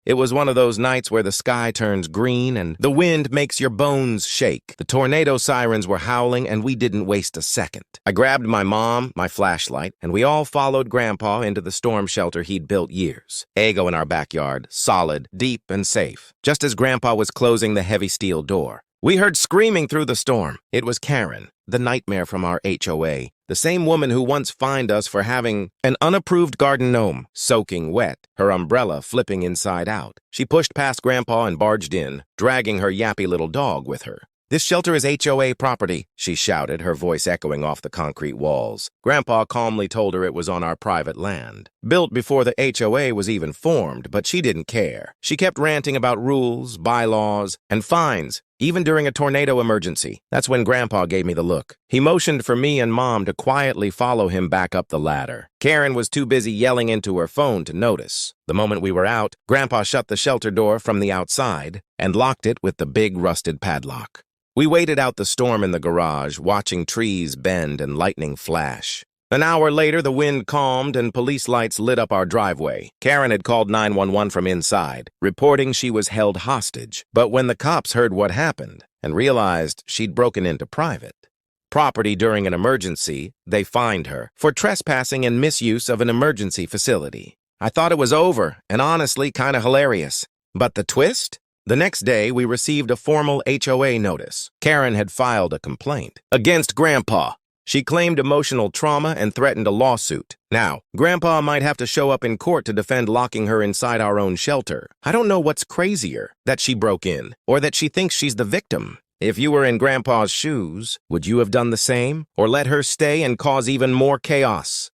It was one of those nights where the sky turns green and the wind makes your bones shake. The tornado sirens were howling, and we didn't waste a second. I grabbed my mom, my flashlight, and we all followed Grandpa into the storm shelter he'd built years. Ego in our backyard, solid, deep, and safe. Just as Grandpa was closing the heavy steel door, we heard screaming through the storm. It was Karen, the nightmare from our HOA, the same woman who once fined us for having an unapproved garden gnome, soaking wet, her umbrella flipping inside out. She pushed past Grandpa and barged in, dragging her yappy little dog with her. "This shelter is HOA property," she shouted, her voice echoing off the concrete walls. Grandpa calmly told her it was on our private land, built before the HOA was even formed, but she didn't care. She kept ranting about rules, bylaws, and fines, even during a tornado emergency. That's when Grandpa gave me the look. He motioned for me and Mom to quietly follow him back up the ladder. Karen was too busy yelling into her phone to notice. The moment we were out, Grandpa shut the shelter door from the outside and locked it with the big rusted padlock. We waited out the storm in the garage, watching trees bend and lightning flash. An hour later, the wind calmed and police lights lit up our driveway. Karen had called 911 from inside, reporting she was held hostage. But when the cops heard what happened and realized she'd broken into private property during an emergency, they fined her for trespassing and misuse of an emergency facility. I thought it was over, and honestly, kind of hilarious. But the twist? The next day, we received a formal HOA notice. Karen had filed a complaint against Grandpa. She claimed emotional trauma and threatened a lawsuit. Now, Grandpa might have to show up in court to defend locking her inside our own shelter. I don't know what's crazier, that she broke in, or that she thinks she's the victim. If you were in Grandpa's shoes, would you have done the same, or let her stay and cause even more chaos?